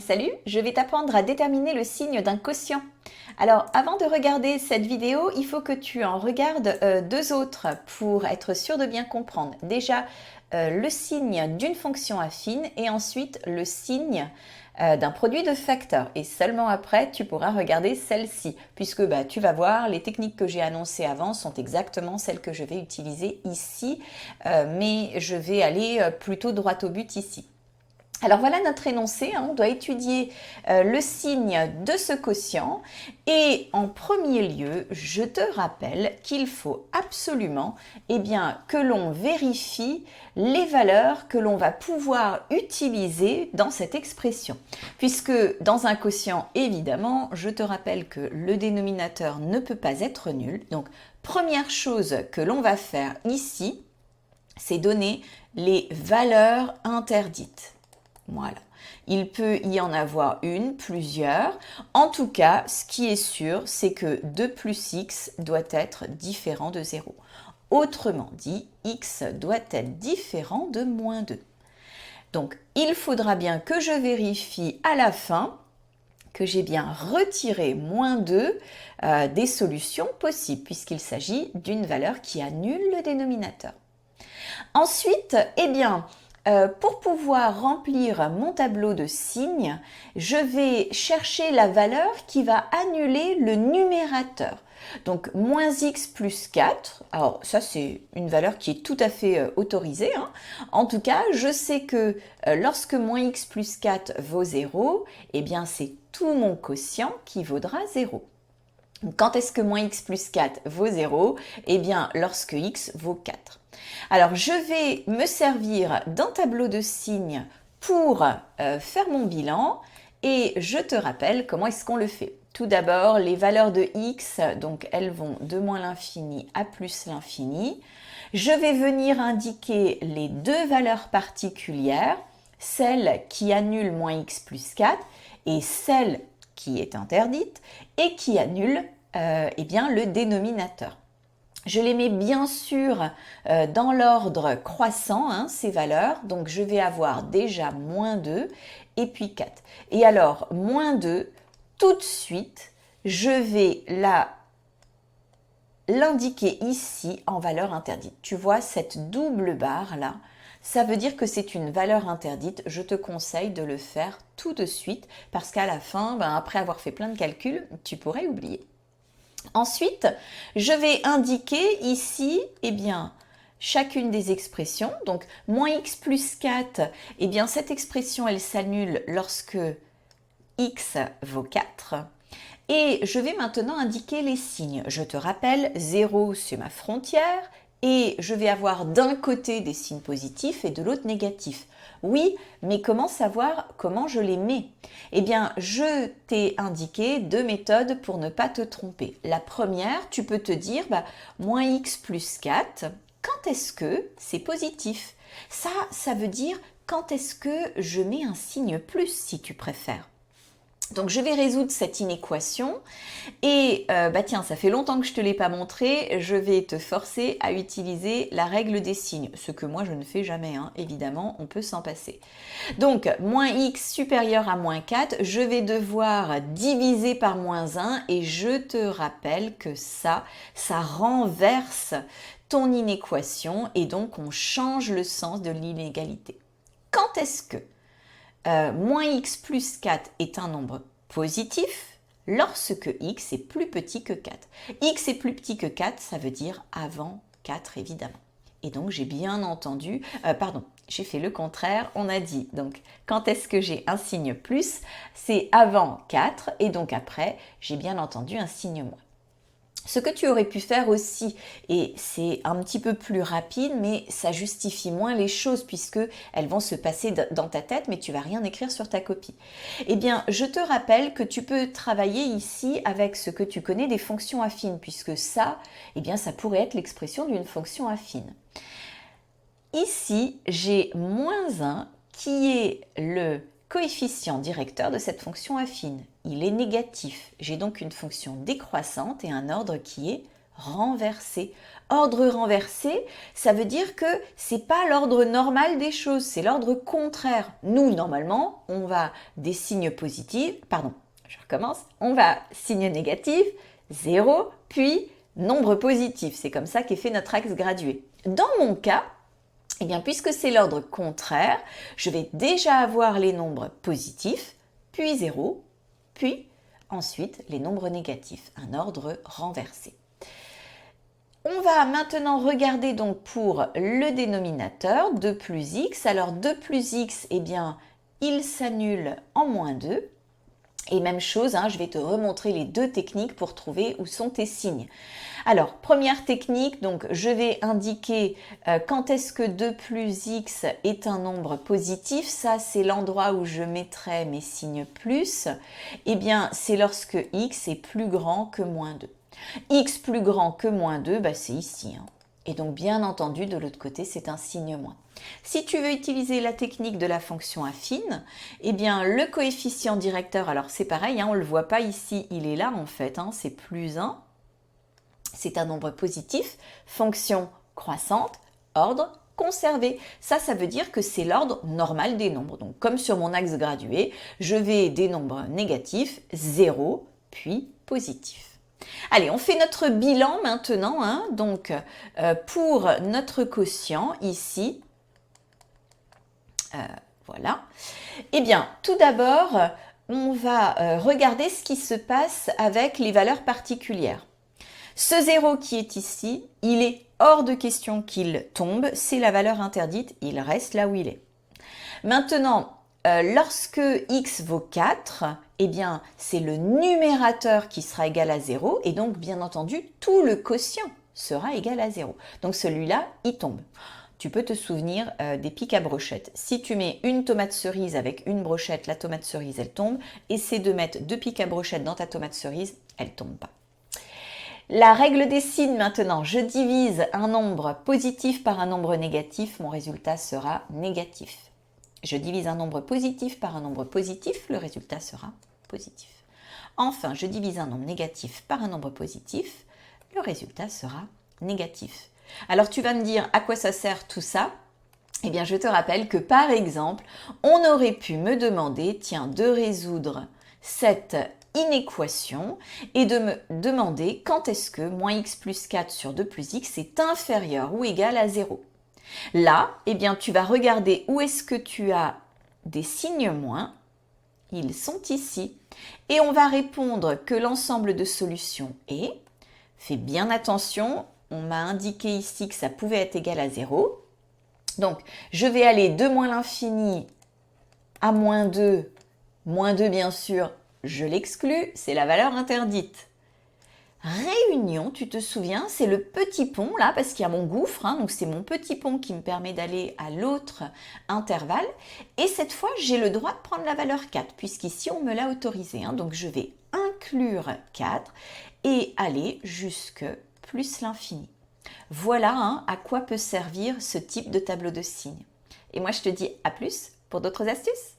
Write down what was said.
Salut, je vais t'apprendre à déterminer le signe d'un quotient. Alors, avant de regarder cette vidéo, il faut que tu en regardes deux autres pour être sûr de bien comprendre. Déjà, le signe d'une fonction affine et ensuite le signe d'un produit de facteurs. Et seulement après, tu pourras regarder celle-ci, puisque tu vas voir, les techniques que j'ai annoncées avant sont exactement celles que je vais utiliser ici, mais je vais aller plutôt droit au but ici. Alors voilà notre énoncé, on doit étudier le signe de ce quotient et en premier lieu, je te rappelle qu'il faut absolument que l'on vérifie les valeurs que l'on va pouvoir utiliser dans cette expression. Puisque dans un quotient, évidemment, je te rappelle que le dénominateur ne peut pas être nul. Donc, première chose que l'on va faire ici, c'est donner les valeurs interdites. Voilà. Il peut y en avoir une, plusieurs. En tout cas, ce qui est sûr, c'est que 2 plus x doit être différent de 0. Autrement dit, x doit être différent de moins 2. Donc, il faudra bien que je vérifie à la fin que j'ai bien retiré moins 2 des solutions possibles, puisqu'il s'agit d'une valeur qui annule le dénominateur. Ensuite, pour pouvoir remplir mon tableau de signes, je vais chercher la valeur qui va annuler le numérateur. Donc, moins x plus 4, alors ça c'est une valeur qui est tout à fait autorisée. En tout cas, je sais que lorsque moins x plus 4 vaut 0, c'est tout mon quotient qui vaudra 0. Quand est-ce que moins x plus 4 vaut 0? Lorsque x vaut 4. Alors, je vais me servir d'un tableau de signes pour faire mon bilan et je te rappelle comment est-ce qu'on le fait. Tout d'abord, les valeurs de x, donc elles vont de moins l'infini à plus l'infini. Je vais venir indiquer les deux valeurs particulières, celle qui annule moins x plus 4 et celle qui est interdite et qui annule le dénominateur. Je les mets bien sûr dans l'ordre croissant, ces valeurs. Donc, je vais avoir déjà moins 2 et puis 4. Et alors, moins 2, tout de suite, je vais l'indiquer ici en valeur interdite. Tu vois cette double barre là, ça veut dire que c'est une valeur interdite. Je te conseille de le faire tout de suite parce qu'à la fin, après avoir fait plein de calculs, tu pourrais oublier. Ensuite, je vais indiquer ici, chacune des expressions. Donc, moins x plus 4, cette expression, elle s'annule lorsque x vaut 4. Et je vais maintenant indiquer les signes. Je te rappelle, 0, c'est ma frontière. Et je vais avoir d'un côté des signes positifs et de l'autre négatifs. Oui, mais comment savoir comment je les mets? Je t'ai indiqué deux méthodes pour ne pas te tromper. La première, tu peux te dire, moins x plus 4, quand est-ce que c'est positif? Ça veut dire quand est-ce que je mets un signe plus, si tu préfères. Donc, je vais résoudre cette inéquation et ça fait longtemps que je ne te l'ai pas montré, je vais te forcer à utiliser la règle des signes, ce que moi je ne fais jamais, évidemment, on peut s'en passer. Donc, moins x supérieur à moins 4, je vais devoir diviser par moins 1 et je te rappelle que ça renverse ton inéquation et donc on change le sens de l'inégalité. Quand est-ce que moins x plus 4 est un nombre positif lorsque x est plus petit que 4. X est plus petit que 4, ça veut dire avant 4 évidemment. Et donc j'ai bien entendu, j'ai fait le contraire, on a dit donc quand est-ce que j'ai un signe plus, c'est avant 4 et donc après j'ai bien entendu un signe moins. Ce que tu aurais pu faire aussi, et c'est un petit peu plus rapide, mais ça justifie moins les choses puisque elles vont se passer dans ta tête, mais tu vas rien écrire sur ta copie. Je te rappelle que tu peux travailler ici avec ce que tu connais des fonctions affines, puisque ça pourrait être l'expression d'une fonction affine. Ici, j'ai moins 1 qui est le coefficient directeur de cette fonction affine. Il est négatif. J'ai donc une fonction décroissante et un ordre qui est renversé. Ordre renversé, ça veut dire que c'est pas l'ordre normal des choses, c'est l'ordre contraire. Nous, normalement, on va des signes positifs, pardon, je recommence, on va signe négatif, 0, puis nombre positif. C'est comme ça qu'est fait notre axe gradué. Dans mon cas, eh bien, puisque c'est l'ordre contraire, je vais déjà avoir les nombres positifs, puis 0, puis ensuite les nombres négatifs, un ordre renversé. On va maintenant regarder donc pour le dénominateur 2 plus x. Alors 2 plus x, eh bien, il s'annule en moins 2. Et même chose, je vais te remontrer les deux techniques pour trouver où sont tes signes. Alors, première technique, donc je vais indiquer quand est-ce que 2 plus x est un nombre positif. Ça, c'est l'endroit où je mettrai mes signes plus. Eh bien, c'est lorsque x est plus grand que moins 2. X plus grand que moins 2, c'est ici. Et donc, bien entendu, de l'autre côté, c'est un signe moins. Si tu veux utiliser la technique de la fonction affine, eh bien, le coefficient directeur, alors c'est pareil, on ne le voit pas ici, il est là en fait, c'est plus 1. C'est un nombre positif, fonction croissante, ordre conservé. Ça veut dire que c'est l'ordre normal des nombres. Donc, comme sur mon axe gradué, je vais des nombres négatifs, 0, puis positif. Allez, on fait notre bilan maintenant. Donc, pour notre quotient, ici, voilà. Eh bien, tout d'abord, on va regarder ce qui se passe avec les valeurs particulières. Ce 0 qui est ici, il est hors de question qu'il tombe. C'est la valeur interdite, il reste là où il est. Maintenant, lorsque x vaut 4, eh bien, c'est le numérateur qui sera égal à 0 et donc, bien entendu, tout le quotient sera égal à 0. Donc, celui-là, il tombe. Tu peux te souvenir des pics à brochettes. Si tu mets une tomate cerise avec une brochette, la tomate cerise, elle tombe. Essaie de mettre 2 pics à brochettes dans ta tomate cerise, elle ne tombe pas. La règle des signes maintenant, je divise un nombre positif par un nombre négatif, mon résultat sera négatif. Je divise un nombre positif par un nombre positif, le résultat sera positif. Enfin, je divise un nombre négatif par un nombre positif, le résultat sera négatif. Alors tu vas me dire à quoi ça sert tout ça? Eh bien, je te rappelle que par exemple, on aurait pu me demander, tiens, de résoudre cette inéquation et de me demander quand est-ce que moins x plus 4 sur 2 plus x est inférieur ou égal à 0. Là, eh bien, tu vas regarder où est-ce que tu as des signes moins. Ils sont ici. Et on va répondre que l'ensemble de solutions est. Fais bien attention, on m'a indiqué ici que ça pouvait être égal à 0. Donc, je vais aller de moins l'infini à moins 2. Moins 2, bien sûr, je l'exclus, c'est la valeur interdite. Réunion, tu te souviens, c'est le petit pont là, parce qu'il y a mon gouffre, donc c'est mon petit pont qui me permet d'aller à l'autre intervalle. Et cette fois, j'ai le droit de prendre la valeur 4, puisqu'ici, on me l'a autorisé. Donc, je vais inclure 4 et aller jusque plus l'infini. Voilà à quoi peut servir ce type de tableau de signes. Et moi, je te dis à plus pour d'autres astuces.